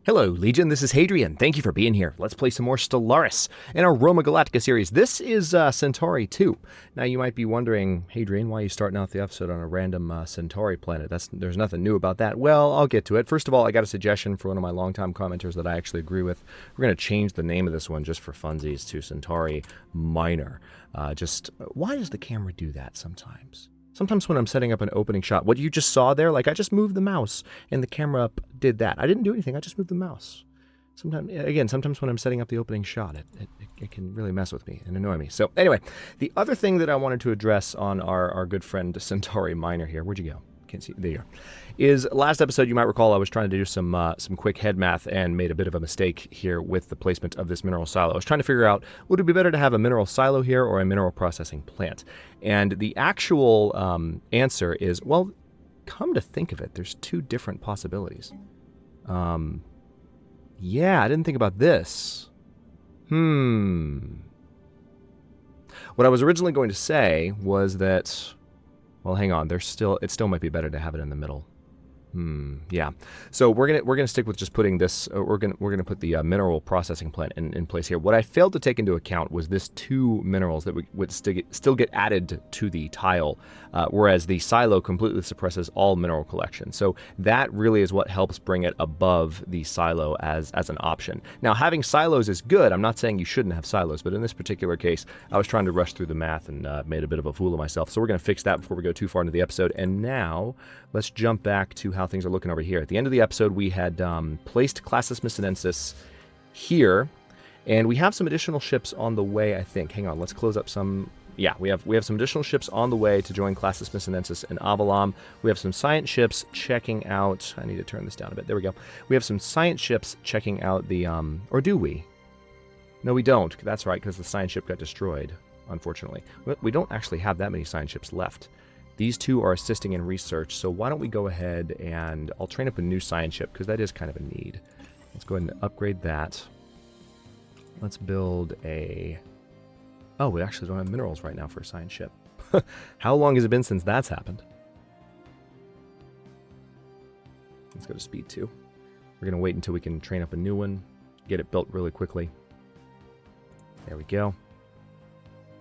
Hello, Legion. This is Hadrian. Thank you for being here. Let's play some more Stellaris in our Roma Galactica series. This is Centauri 2. Now, you might be wondering, Hadrian, why are you starting out the episode on a random Centauri planet? There's nothing new about that. Well, I'll get to it. First of all, I got a suggestion for one of my longtime commenters that I actually agree with. We're going to change the name of this one just for funsies to Centauri Minor. Why does the camera do that sometimes? Sometimes when I'm setting up an opening shot, what you just saw there, like I just moved the mouse and the camera up did that. I didn't do anything, I just moved the mouse. Sometimes when I'm setting up the opening shot, it can really mess with me and annoy me. So anyway, the other thing that I wanted to address on our good friend Centauri Minor here, where'd you go? Can't see, there you are. Is last episode, you might recall, I was trying to do some quick head math and made a bit of a mistake here with the placement of this mineral silo. I was trying to figure out, would it be better to have a mineral silo here or a mineral processing plant? And the actual answer is, well, come to think of it, there's two different possibilities. Yeah, I didn't think about this. What I was originally going to say was that, well, hang on. It still might be better to have it in the middle. Yeah. So we're gonna stick with just putting this. We're gonna put the mineral processing plant in place here. What I failed to take into account was this two minerals that would still get added to the tile, whereas the silo completely suppresses all mineral collection. So that really is what helps bring it above the silo as an option. Now, having silos is good. I'm not saying you shouldn't have silos, but in this particular case, I was trying to rush through the math and made a bit of a fool of myself. So we're gonna fix that before we go too far into the episode. And now let's jump back to how things are looking over here. At the end of the episode, we had placed Classis Missinensis here, and we have some additional ships on the way, I think. Hang on, let's close up some. Yeah, we have some additional ships on the way to join Classis Missinensis and Avalon. We have some science ships checking out. I need to turn this down a bit. There we go. We have some science ships checking out the or do we? No, we don't. That's right, because the science ship got destroyed, unfortunately. We don't actually have that many science ships left. These two are assisting in research, so why don't we go ahead and I'll train up a new science ship, because that is kind of a need. Let's go ahead and upgrade that. Let's build a... Oh, we actually don't have minerals right now for a science ship. How long has it been since that's happened? Let's go to speed 2. We're going to wait until we can train up a new one, get it built really quickly. There we go.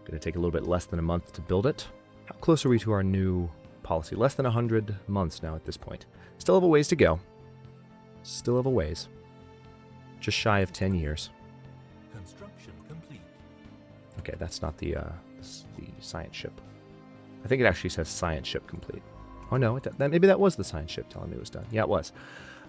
Going to take a little bit less than a month to build it. How close are we to our new policy? Less than 100 months now at this point. Still have a ways to go. Still have a ways. Just shy of 10 years. Construction complete. Okay, that's not the science ship. I think it actually says science ship complete. Oh no, maybe that was the science ship telling me it was done. Yeah, it was.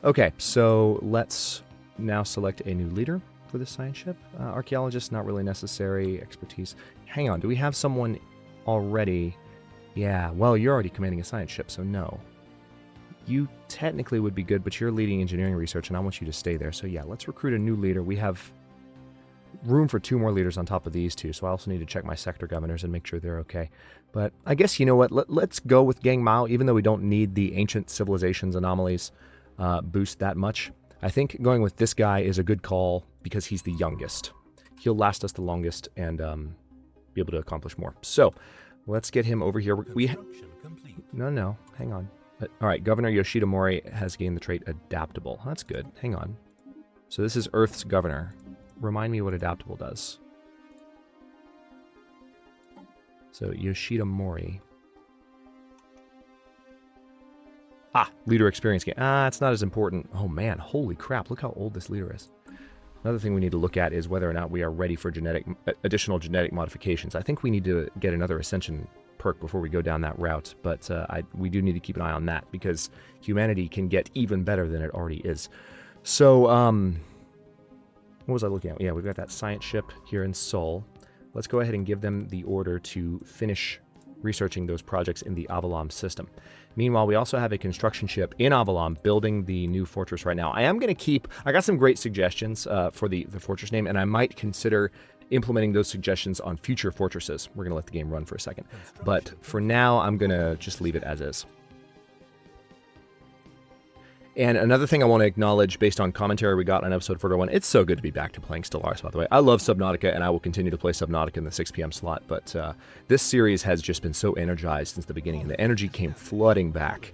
Okay, so let's now select a new leader for this science ship. Archaeologist, not really necessary. Expertise. Hang on, do we have someone already? Yeah, well, you're already commanding a science ship, so no. You technically would be good, but you're leading engineering research, and I want you to stay there. So yeah, let's recruit a new leader. We have room for 2 more leaders on top of these 2, so I also need to check my sector governors and make sure they're okay. But I guess, you know what, let's go with Gang Mao, even though we don't need the ancient civilizations anomalies boost that much. I think going with this guy is a good call because he's the youngest. He'll last us the longest and be able to accomplish more. So let's get him over here. No, hang on. All right, Governor Yoshida Mori has gained the trait Adaptable. That's good. Hang on. So this is Earth's governor. Remind me what Adaptable does. So Yoshida Mori. Leader experience gain. It's not as important. Oh man, holy crap, look how old this leader is. Another thing we need to look at is whether or not we are ready for additional genetic modifications. I think we need to get another Ascension perk before we go down that route, but we do need to keep an eye on that because humanity can get even better than it already is. So, what was I looking at? Yeah, we've got that science ship here in Seoul. Let's go ahead and give them the order to finish researching those projects in the Avalon system. Meanwhile, we also have a construction ship in Avalon building the new fortress right now. I got some great suggestions for the fortress name, and I might consider implementing those suggestions on future fortresses. We're going to let the game run for a second. But for now, I'm going to just leave it as is. And another thing I want to acknowledge based on commentary we got on episode 41, it's so good to be back to playing Stellaris, by the way. I love Subnautica, and I will continue to play Subnautica in the 6 p.m. slot, but this series has just been so energized since the beginning, and the energy came flooding back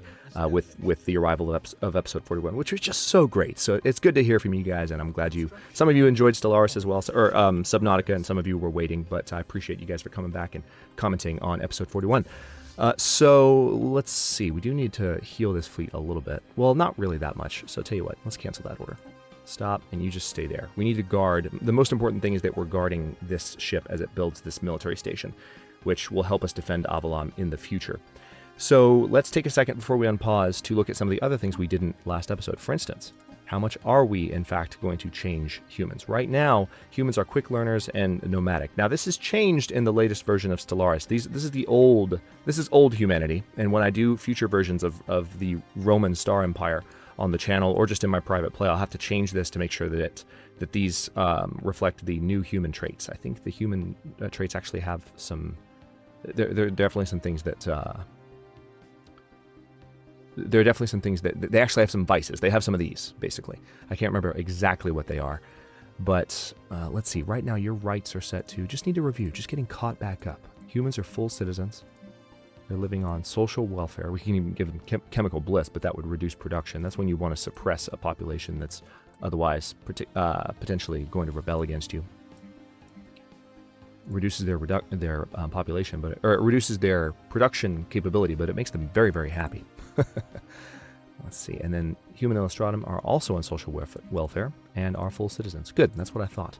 with the arrival of episode 41, which was just so great. So it's good to hear from you guys, and I'm glad some of you enjoyed Stellaris as well, or Subnautica, and some of you were waiting, but I appreciate you guys for coming back and commenting on episode 41. So let's see, we do need to heal this fleet a little bit. Well, not really that much, so tell you what, let's cancel that order. Stop, and you just stay there. We need to guard. The most important thing is that we're guarding this ship as it builds this military station, which will help us defend Avalon in the future. So let's take a second before we unpause to look at some of the other things we didn't last episode. For instance, how much are we, in fact, going to change humans? Right now, humans are quick learners and nomadic. Now, this has changed in the latest version of Stellaris. This is old humanity, and when I do future versions of the Roman Star Empire on the channel or just in my private play, I'll have to change this to make sure that these reflect the new human traits. I think the human traits actually have some... There are definitely some things that... There are definitely some things that they actually have some vices. They have some of these, basically. I can't remember exactly what they are. But let's see. Right now, your rights are set to... Just need to review. Just getting caught back up. Humans are full citizens. They're living on social welfare. We can even give them chemical bliss, but that would reduce production. That's when you want to suppress a population that's otherwise potentially going to rebel against you. Reduces their population, or it reduces their production capability, but it makes them very, very happy. Let's see. And then human illustratum are also on social welfare and are full citizens. Good. That's what I thought.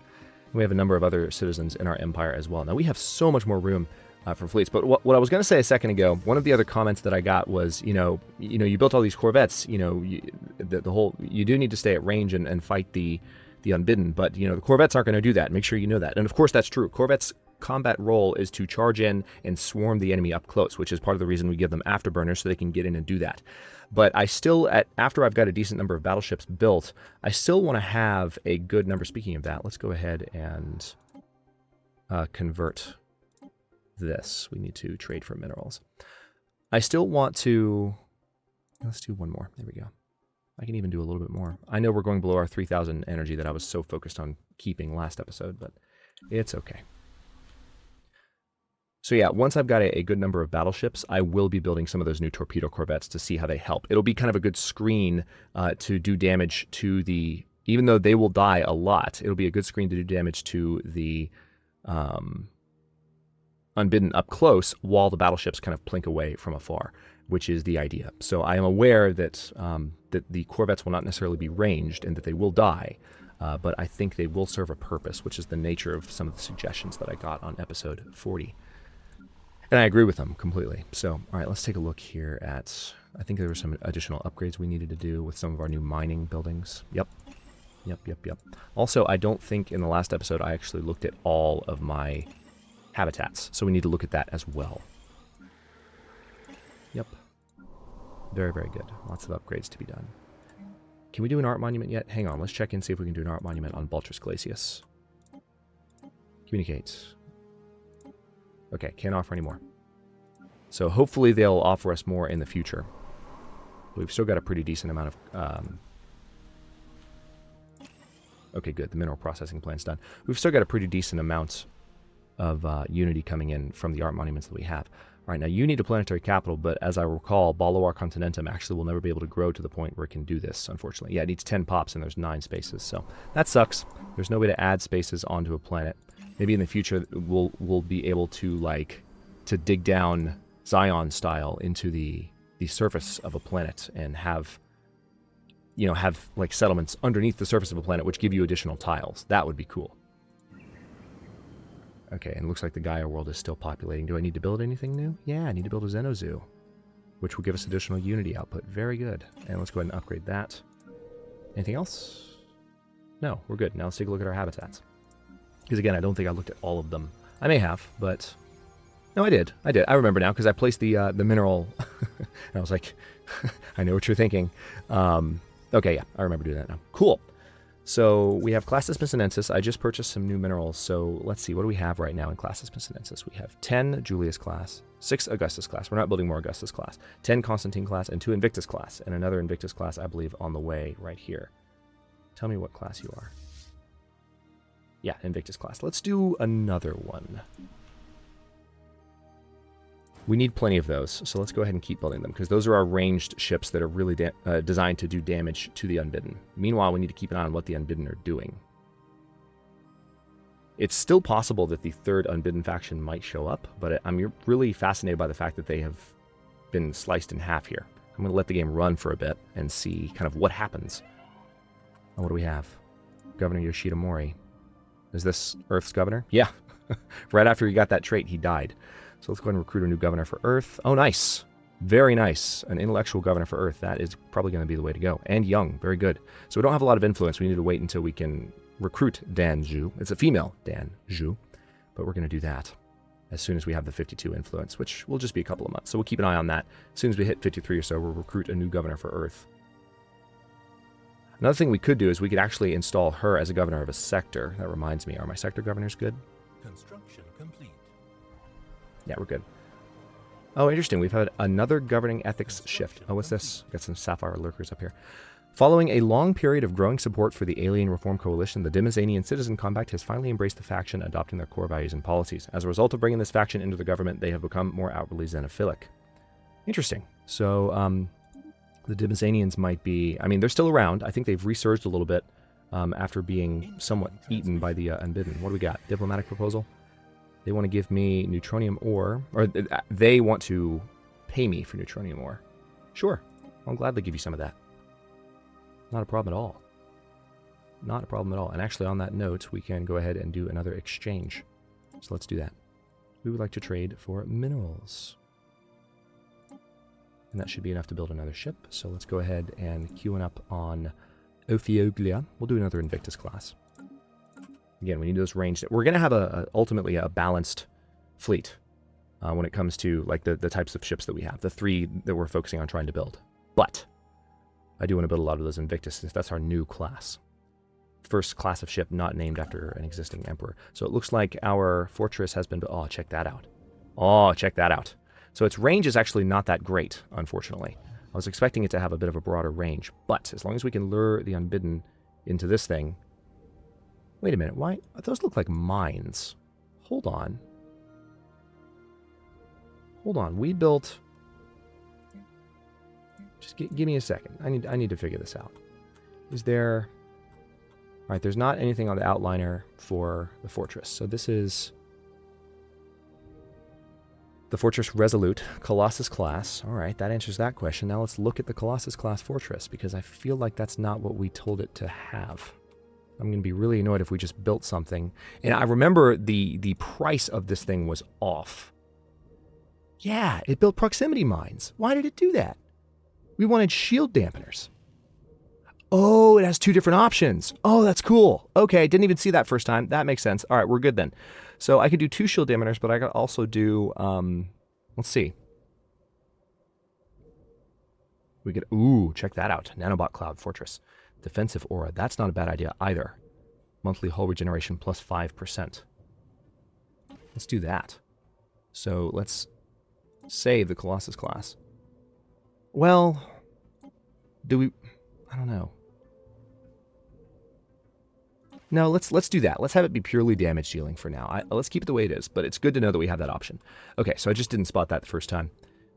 We have a number of other citizens in our empire as well. Now, we have so much more room for fleets. But what I was going to say a second ago, one of the other comments that I got was, you built all these corvettes, you do need to stay at range and fight the unbidden, but, the corvettes aren't going to do that. Make sure you know that. And of course, that's true. Corvettes' combat role is to charge in and swarm the enemy up close, which is part of the reason we give them afterburners so they can get in and do that. But I still, after I've got a decent number of battleships built, I still want to have a good number. Speaking of that, let's go ahead and convert this. We need to trade for minerals. I still want to... Let's do one more. There we go. I can even do a little bit more. I know we're going below our 3,000 energy that I was so focused on keeping last episode, but it's okay. So yeah, once I've got a good number of battleships, I will be building some of those new torpedo corvettes to see how they help. It'll be kind of a good screen to do damage to the... Even though they will die a lot, it'll be a good screen to do damage to the unbidden up close while the battleships kind of plink away from afar, which is the idea. So I am aware that that the corvettes will not necessarily be ranged and that they will die, but I think they will serve a purpose, which is the nature of some of the suggestions that I got on episode 40. And I agree with them completely. So, all right, let's take a look here at... I think there were some additional upgrades we needed to do with some of our new mining buildings. Yep. Also, I don't think in the last episode I actually looked at all of my habitats, so we need to look at that as well. Yep. Very, very good. Lots of upgrades to be done. Can we do an art monument yet? Hang on, let's check in, see if we can do an art monument on Baltrus Glacius. Communicate. Okay, can't offer any more. So hopefully they'll offer us more in the future. We've still got a pretty decent amount of... Okay, good. The mineral processing plant's done. We've still got a pretty decent amount of unity coming in from the art monuments that we have. All right, now you need a planetary capital, but as I recall, Baloar Continentum actually will never be able to grow to the point where it can do this, unfortunately. Yeah, it needs 10 pops and there's 9 spaces, so that sucks. There's no way to add spaces onto a planet. Maybe in the future we'll be able to dig down Zion style into the surface of a planet and have settlements underneath the surface of a planet which give you additional tiles. That would be cool. Okay, and it looks like the Gaia world is still populating. Do I need to build anything new? Yeah, I need to build a Xenozoo, which will give us additional Unity output. Very good. And let's go ahead and upgrade that. Anything else? No, we're good. Now let's take a look at our habitats. Because again, I don't think I looked at all of them. I may have, but... No, I did. I remember now, because I placed the mineral... and I was like, I know what you're thinking. Okay, yeah, I remember doing that now. Cool. So we have Classis Missinensis. I just purchased some new minerals. So let's see. What do we have right now in Classis Missinensis? We have 10 Julius class, 6 Augustus class. We're not building more Augustus class. 10 Constantine class, and 2 Invictus class. And another Invictus class, I believe, on the way right here. Tell me what class you are. Yeah, Invictus class. Let's do another one. We need plenty of those, so let's go ahead and keep building them, because those are our ranged ships that are really designed to do damage to the Unbidden. Meanwhile, we need to keep an eye on what the Unbidden are doing. It's still possible that the third Unbidden faction might show up, but I'm really fascinated by the fact that they have been sliced in half here. I'm going to let the game run for a bit and see kind of what happens. And what do we have? Governor Yoshida Mori. Is this Earth's governor? Yeah. Right after he got that trait, he died. So let's go ahead and recruit a new governor for Earth. Oh, nice. Very nice. An intellectual governor for Earth. That is probably going to be the way to go. And young. Very good. So we don't have a lot of influence. We need to wait until we can recruit Dan Zhu. It's a female Dan Zhu. But we're going to do that as soon as we have the 52 influence, which will just be a couple of months. So we'll keep an eye on that. As soon as we hit 53 or so, we'll recruit a new governor for Earth. Another thing we could do is we could actually install her as a governor of a sector. That reminds me. Are my sector governors good? Construction complete. Yeah, we're good. Oh, interesting. We've had another governing ethics shift. Oh, what's this? Got some sapphire lurkers up here. Following a long period of growing support for the Alien Reform Coalition, the Dimizanian Citizen Compact has finally embraced the faction, adopting their core values and policies. As a result of bringing this faction into the government, they have become more outwardly xenophilic. Interesting. So, the Dimizanians might be... I mean, they're still around. I think they've resurged a little bit after being somewhat eaten by the Unbidden. What do we got? Diplomatic proposal? They want to give me neutronium ore, or they want to pay me for neutronium ore. Sure, I'll gladly give you some of that. Not a problem at all. Not a problem at all. And actually, on that note, we can go ahead and do another exchange. So let's do that. We would like to trade for minerals. And that should be enough to build another ship. So let's go ahead and queue one up on Ophioglia. We'll do another Invictus class. Again, we need those ranged. We're going to have ultimately a balanced fleet when it comes to like the types of ships that we have, the 3 that we're focusing on trying to build. But I do want to build a lot of those Invictus, since that's our new class. First class of ship not named after an existing emperor. So it looks like our fortress has been... Oh, check that out. Oh, check that out. So its range is actually not that great, unfortunately. I was expecting it to have a bit of a broader range. But as long as we can lure the Unbidden into this thing... Wait a minute, why? Those look like mines. Hold on. Hold on, we built... Just give me a second. I need to figure this out. Is there... Alright, there's not anything on the outliner for the fortress. So this is... the Fortress Resolute, Colossus class. Alright, that answers that question. Now let's look at the Colossus class fortress, because I feel like that's not what we told it to have. I'm going to be really annoyed if we just built something. And I remember the price of this thing was off. Yeah, it built proximity mines. Why did it do that? We wanted shield dampeners. Oh, it has 2 different options. Oh, that's cool. Okay, didn't even see that first time. That makes sense. All right, we're good then. So I could do 2 shield dampeners, but I could also do, let's see. We could, ooh, check that out. Nanobot Cloud Fortress. Defensive aura. That's not a bad idea either. Monthly hull regeneration plus 5%. Let's do that. So let's save the Colossus class. Well, do we... I don't know. No, let's do that. Let's have it be purely damage dealing for now. Let's keep it the way it is, but it's good to know that we have that option. Okay, so I just didn't spot that the first time.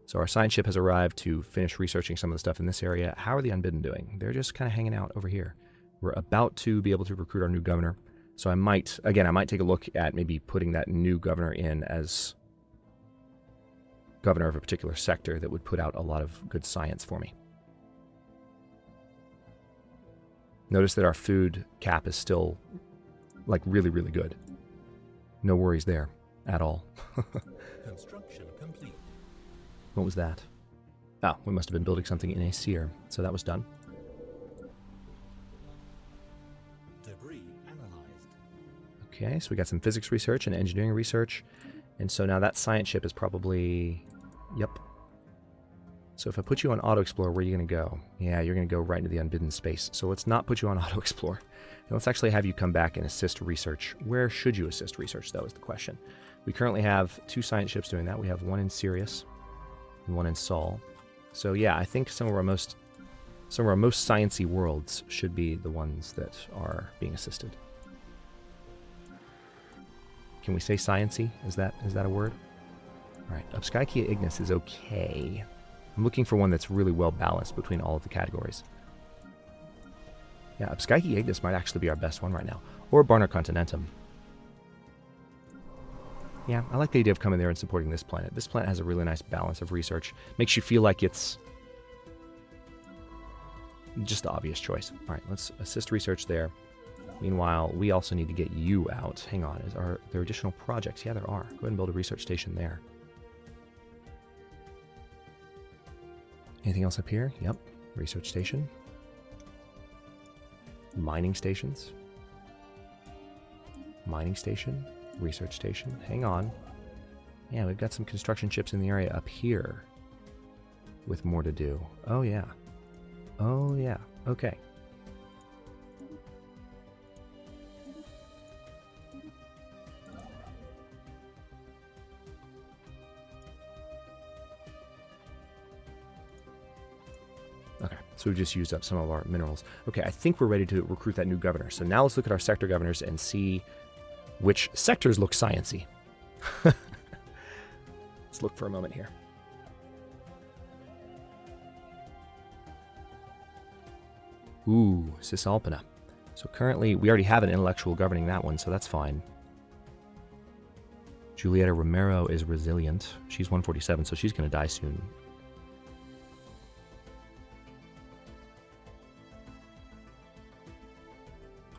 So our science ship has arrived to finish researching some of the stuff in this area. How are the Unbidden doing? They're just kind of hanging out over here. We're about to be able to recruit our new governor. So I might take a look at maybe putting that new governor in as governor of a particular sector that would put out a lot of good science for me. Notice that our food cap is still, like, really, really good. No worries there at all. Construction complete. What was that? Oh, we must have been building something in a seer. So that was done. Debris analyzed. Okay, so we got some physics research and engineering research. And so now that science ship is probably... Yep. So if I put you on Auto Explorer, where are you going to go? Yeah, you're going to go right into the Unbidden space. So let's not put you on Auto Explorer. let's actually have you come back and assist research. Where should you assist research, though, is the question. We currently have 2 science ships doing that. We have one in Sirius and one in Sol. So yeah, I think some of our most sciencey worlds should be the ones that are being assisted. Can we say sciencey? Is that a word? All right, Upskykia Ignis is okay. I'm looking for one that's really well balanced between all of the categories. Yeah, Upskykia Ignis might actually be our best one right now. Or Barner Continentum. Yeah, I like the idea of coming there and supporting this planet. This planet has a really nice balance of research. Makes you feel like it's just the obvious choice. All right, let's assist research there. Meanwhile, we also need to get you out. Hang on, are there additional projects? Yeah, there are. Go ahead and build a research station there. Anything else up here? Yep, research station. Mining stations. Mining station. Research station. Hang on. Yeah, we've got some construction ships in the area up here with more to do. Oh, yeah. Oh, yeah. Okay. Okay, so we've just used up some of our minerals. Okay, I think we're ready to recruit that new governor. So now let's look at our sector governors and see which sectors look sciencey. Let's look for a moment here. Ooh, Cisalpina. So currently, we already have an intellectual governing that one, so that's fine. Julieta Romero is resilient. She's 147, so she's going to die soon.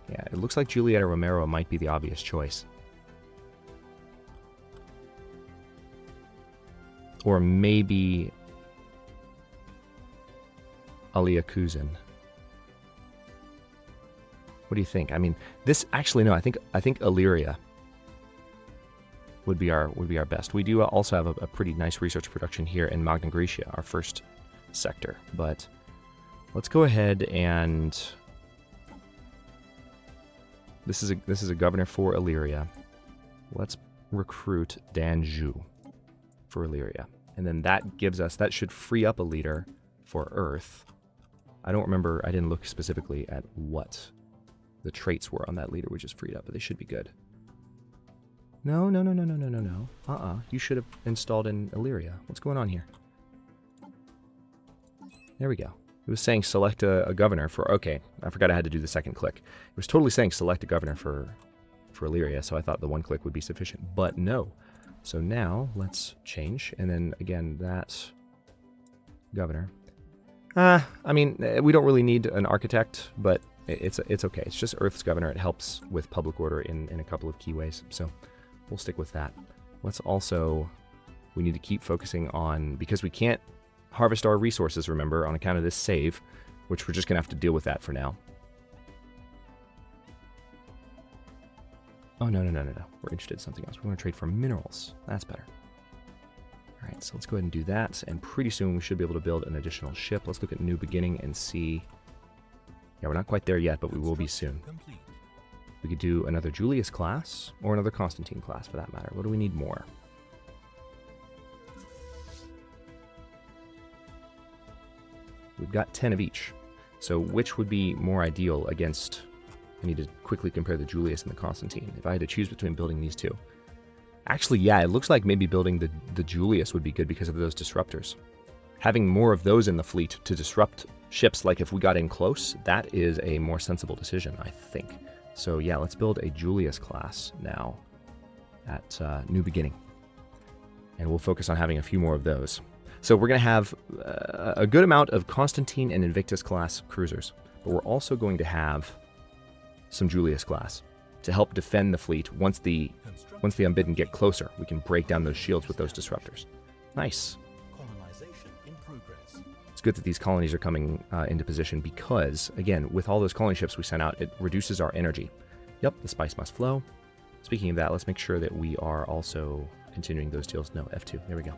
Yeah, it looks like Julieta Romero might be the obvious choice. Or maybe Alia Kuzin. What do you think? I mean, this actually no. I think Illyria would be our best. We do also have a pretty nice research production here in Magna Graecia, our first sector. But let's go ahead and this is a governor for Illyria. Let's recruit Danjou for Illyria, and then that should free up a leader for Earth. I don't remember. I didn't look specifically at what the traits were on that leader, which is freed up, but they should be good. No. You should have installed in Illyria. What's going on here? There we go. It was saying select a governor for... Okay, I forgot I had to do the second click. It was totally saying select a governor for Illyria, so I thought the one click would be sufficient, but no. So now, let's change, and then again, that governor. I mean, we don't really need an architect, but it's okay. It's just Earth's governor. It helps with public order in a couple of key ways, so we'll stick with that. Let's also... We need to keep focusing on... Because we can't harvest our resources, remember, on account of this save, which we're just going to have to deal with that for now. Oh, no. We're interested in something else. We want to trade for minerals. That's better. All right, so let's go ahead and do that, and pretty soon we should be able to build an additional ship. Let's look at New Beginning and see... Yeah, we're not quite there yet, but we will be soon. We could do another Julius class, or another Constantine class, for that matter. What do we need more? We've got 10 of each. So which would be more ideal against... I need to quickly compare the Julius and the Constantine. If I had to choose between building these two. Actually, yeah, it looks like maybe building the Julius would be good because of those disruptors. Having more of those in the fleet to disrupt ships, like if we got in close, that is a more sensible decision, I think. So yeah, let's build a Julius class now at New Beginning. And we'll focus on having a few more of those. So we're going to have a good amount of Constantine and Invictus class cruisers. But we're also going to have some Julius class to help defend the fleet. Once the Unbidden get closer, we can break down those shields with those disruptors. Nice. Colonization in progress. It's good that these colonies are coming into position because, again, with all those colony ships we sent out, it reduces our energy. Yep, the spice must flow. Speaking of that, let's make sure that we are also continuing those deals. No, F2. There we go.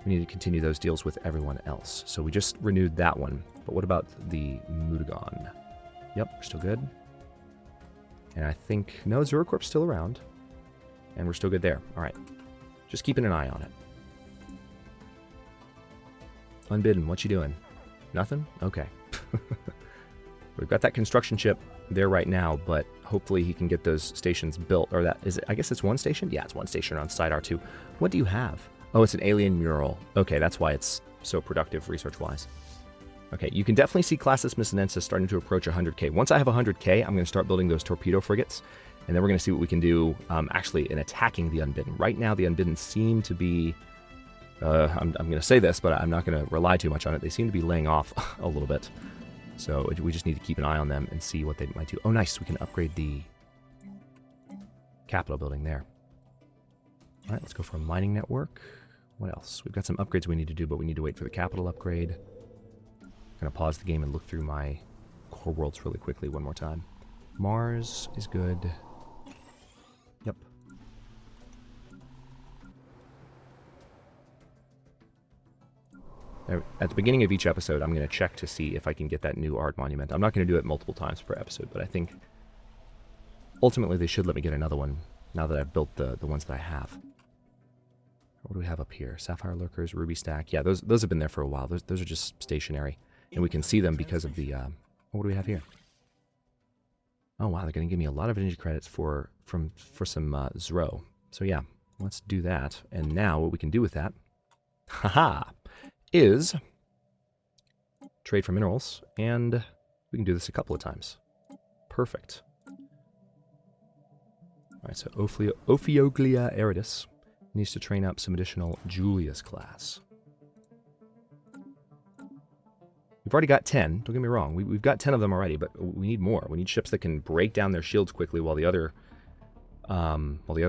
We need to continue those deals with everyone else. So we just renewed that one. But what about the Mudagon? Yep, we're still good. And I think, no, Zuracorp's still around. And we're still good there. All right. Just keeping an eye on it. Unbidden, what you doing? Nothing? Okay. We've got that construction ship there right now, but hopefully he can get those stations built. Or that, is it, I guess it's one station? Yeah, it's one station on Side R2. What do you have? Oh, it's an alien mural. Okay, that's why it's so productive research-wise. Okay, you can definitely see Classis Missinensis starting to approach 100k. Once I have 100k, I'm going to start building those torpedo frigates, and then we're going to see what we can do actually in attacking the Unbidden. Right now, the Unbidden seem to be... I'm going to say this, but I'm not going to rely too much on it. They seem to be laying off a little bit. So we just need to keep an eye on them and see what they might do. Oh, nice. We can upgrade the Capitol building there. All right, let's go for a mining network. What else? We've got some upgrades we need to do, but we need to wait for the Capitol upgrade. I'm going to pause the game and look through my core worlds really quickly one more time. Mars is good. Yep. At the beginning of each episode, I'm going to check to see if I can get that new art monument. I'm not going to do it multiple times per episode, but I think ultimately they should let me get another one now that I've built the ones that I have. What do we have up here? Sapphire Lurkers, Ruby Stack. Yeah, those have been there for a while. Those are just stationary, and we can see them because of the... what do we have here? Oh, wow, they're going to give me a lot of energy credits for some Zro. So yeah, let's do that. And now what we can do with that... Haha! Is trade for minerals, and we can do this a couple of times. Perfect. Alright, so Ophioglia Eridus needs to train up some additional Julius class. We've already got 10, don't get me wrong. We've got 10 of them already, but we need more. We need ships that can break down their shields quickly while the other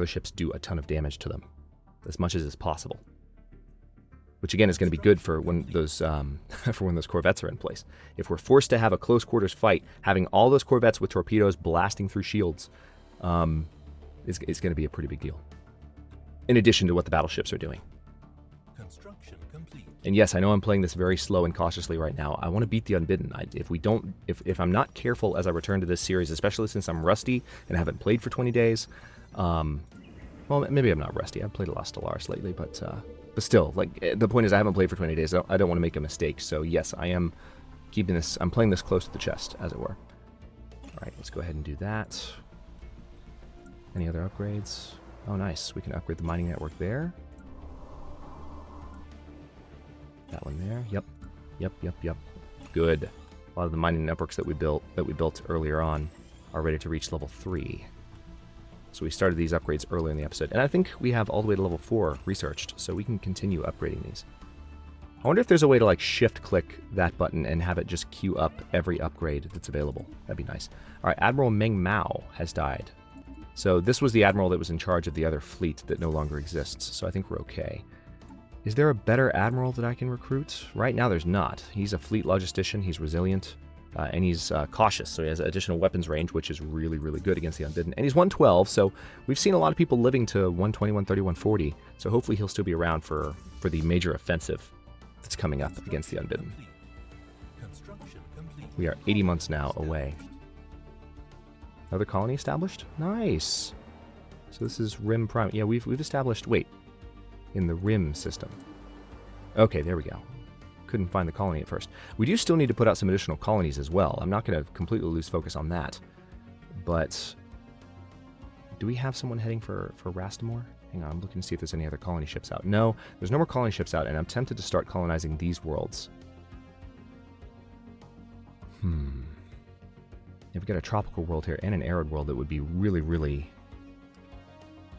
ships do a ton of damage to them. As much as is possible. Which again is going to be good for when those corvettes are in place. If we're forced to have a close quarters fight, having all those corvettes with torpedoes blasting through shields is going to be a pretty big deal. In addition to what the battleships are doing. Construction complete. And yes, I know I'm playing this very slow and cautiously right now. I want to beat the Unbidden. If I'm not careful as I return to this series, especially since I'm rusty and haven't played for 20 days, well, maybe I'm not rusty. I've played a lot of Stellaris lately, but still, like, the point is I haven't played for 20 days. I don't want to make a mistake. So yes, I am keeping this. I'm playing this close to the chest, as it were. All right, let's go ahead and do that. Any other upgrades? Oh, nice. We can upgrade the mining network there. That one there. Yep. Good. A lot of the mining networks that we built earlier on are ready to reach level 3. So we started these upgrades earlier in the episode. And I think we have all the way to level 4 researched, so we can continue upgrading these. I wonder if there's a way to like shift-click that button and have it just queue up every upgrade that's available. That'd be nice. All right, Admiral Meng Mao has died. So this was the admiral that was in charge of the other fleet that no longer exists, so I think we're okay. Is there a better admiral that I can recruit? Right now there's not. He's a fleet logistician, he's resilient. And he's cautious, so he has additional weapons range, which is really, really good against the Unbidden. And he's 112, so we've seen a lot of people living to 120, 130, 140. So hopefully he'll still be around for the major offensive that's coming up against the Unbidden. We are 80 months now away. Another colony established? Nice! So this is Rim Prime. Yeah, we've established... Wait. In the Rim system. Okay, there we go. Couldn't find the colony at first. We do still need to put out some additional colonies as well. I'm not going to completely lose focus on that. But do we have someone heading for Rastamore? Hang on, I'm looking to see if there's any other colony ships out. No, there's no more colony ships out, and I'm tempted to start colonizing these worlds. If we've got a tropical world here and an arid world, that would be really, really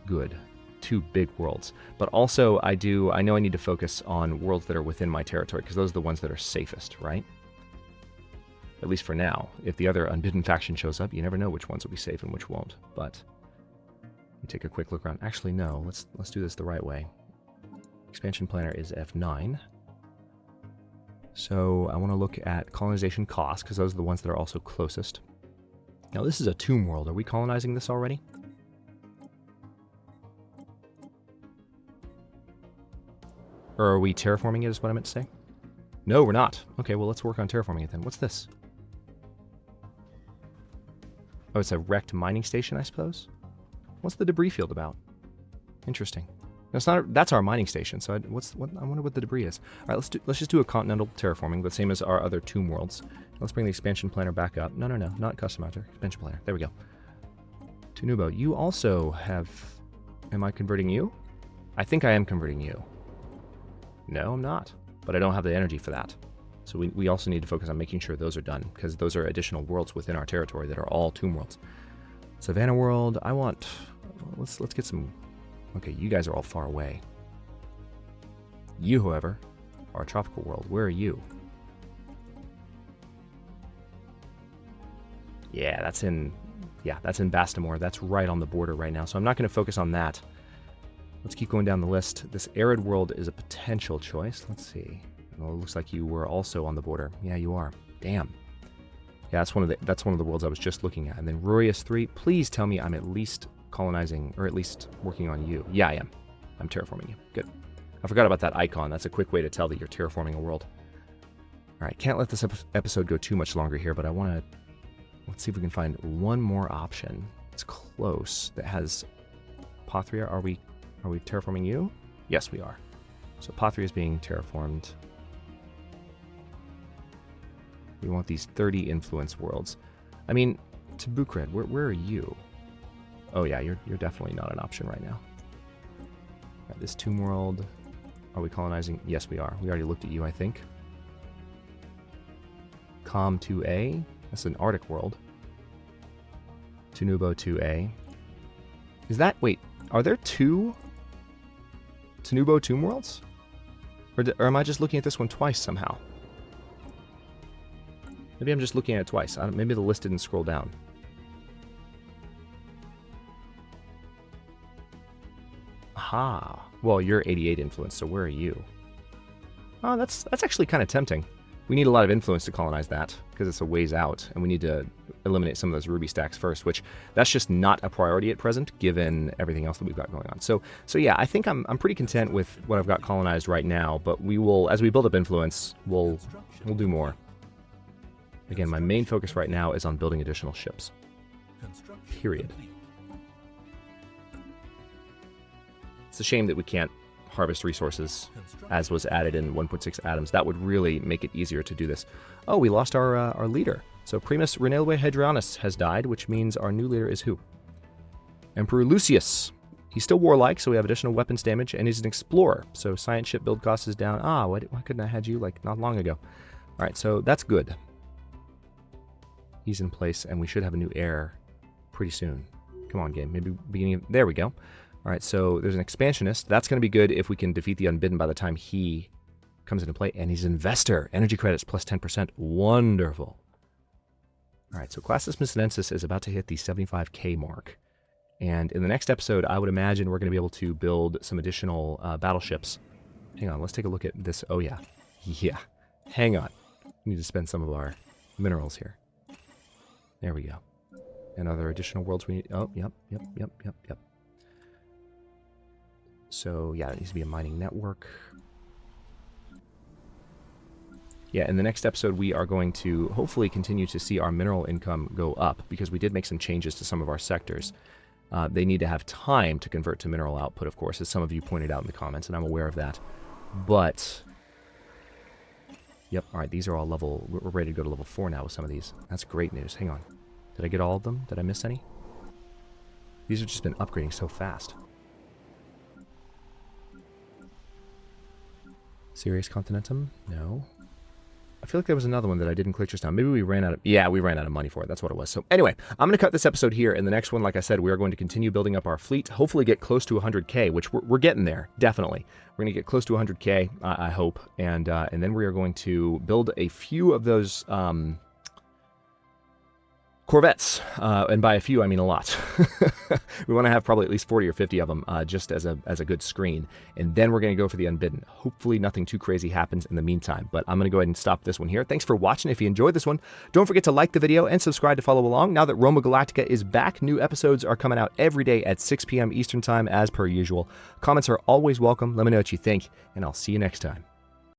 good. 2 big worlds. But also, I know I need to focus on worlds that are within my territory, because those are the ones that are safest, right? At least for now. If the other Unbidden faction shows up, you never know which ones will be safe and which won't. But let me take a quick look around. Actually, no. Let's do this the right way. Expansion planner is F9. So I want to look at colonization costs, because those are the ones that are also closest. Now, this is a tomb world. Are we colonizing this already? Or are we terraforming it, is what I meant to say? No, we're not. Okay, well, let's work on terraforming it then. What's this? Oh, it's a wrecked mining station, I suppose? What's the debris field about? Interesting. That's not. That's our mining station. So I wonder what the debris is. All right, let's just do a continental terraforming, the same as our other tomb worlds. Let's bring the expansion planner back up. No, not customizer. Expansion planner. There we go. Tunubo, you also have. Am I converting you? I think I am converting you. No, I'm not. But I don't have the energy for that. So we also need to focus on making sure those are done, because those are additional worlds within our territory that are all tomb worlds. Savannah world. I want. Let's get some. Okay, you guys are all far away. You, however, are a tropical world. Where are you? Yeah, that's in Bastamore. That's right on the border right now. So I'm not going to focus on that. Let's keep going down the list. This arid world is a potential choice. Let's see. Well, it looks like you were also on the border. Yeah, you are. Damn. Yeah, that's one of the worlds I was just looking at. And then Rurius 3. Please tell me I'm at least colonizing, or at least working on you. Yeah, I am. I'm terraforming you. Good. I forgot about that icon. That's a quick way to tell that you're terraforming a world. All right, can't let this episode go too much longer here, but I want to... Let's see if we can find one more option. It's close. That has... Pothria, are we terraforming you? Yes, we are. So Pothria is being terraformed. We want these 30 influence worlds. I mean, Tabukred, where are you? Oh yeah, you're definitely not an option right now. All right, this tomb world, are we colonizing? Yes, we are. We already looked at you, I think. Com 2A, that's an Arctic world. Tunubo 2A. Is that, wait, are there two Tunubo tomb worlds? Or am I just looking at this one twice somehow? Maybe I'm just looking at it twice. Maybe the list didn't scroll down. Aha. Well, you're 88 influence, so where are you? Oh, that's actually kind of tempting. We need a lot of influence to colonize that, because it's a ways out, and we need to eliminate some of those ruby stacks first, which that's just not a priority at present, given everything else that we've got going on. So yeah, I think I'm pretty content with what I've got colonized right now, but we will, as we build up influence, we'll do more. Again, my main focus right now is on building additional ships. Period. It's a shame that we can't harvest resources as was added in 1.6 atoms. That would really make it easier to do this. Oh, we lost our leader. So Primus Renelwe Hadrianus has died, which means our new leader is who? Emperor Lucius. He's still warlike, so we have additional weapons damage, and he's an explorer. So science ship build cost is down. Why couldn't I had you like not long ago? All right, so that's good. He's in place, and we should have a new heir pretty soon. Come on, game. Maybe beginning of... There we go. All right, so there's an expansionist. That's going to be good if we can defeat the Unbidden by the time he comes into play. And he's an investor. Energy credits plus 10%. Wonderful. All right, so Classis Missinensis is about to hit the 75k mark. And in the next episode, I would imagine we're going to be able to build some additional battleships. Hang on, let's take a look at this. Oh, yeah. Yeah. Hang on. We need to spend some of our minerals here. There we go. And other additional worlds we need. Oh, yep. So, yeah, it needs to be a mining network. Yeah, in the next episode, we are going to hopefully continue to see our mineral income go up, because we did make some changes to some of our sectors. They need to have time to convert to mineral output, of course, as some of you pointed out in the comments, and I'm aware of that. But, yep, all right, these are all level... We're ready to go to level 4 now with some of these. That's great news. Hang on. Did I get all of them? Did I miss any? These have just been upgrading so fast. Sirius Continentum? No. I feel like there was another one that I didn't click just now. Maybe we ran out of... Yeah, we ran out of money for it. That's what it was. So anyway, I'm going to cut this episode here. In the next one, like I said, we are going to continue building up our fleet. Hopefully get close to 100k, which we're getting there, definitely. We're going to get close to 100k, I hope. And then we are going to build a few of those... Corvettes, and by a few I mean a lot. We want to have probably at least 40 or 50 of them, just as a good screen, and then we're going to go for the Unbidden. Hopefully nothing too crazy happens in the meantime, but I'm going to go ahead and stop this one here. Thanks for watching. If you enjoyed this one, don't forget to like the video and subscribe to follow along. Now that Roma Galactica is back, new episodes are coming out every day at 6 p.m. Eastern Time as per usual. Comments are always welcome. Let me know what you think, and I'll see you next time.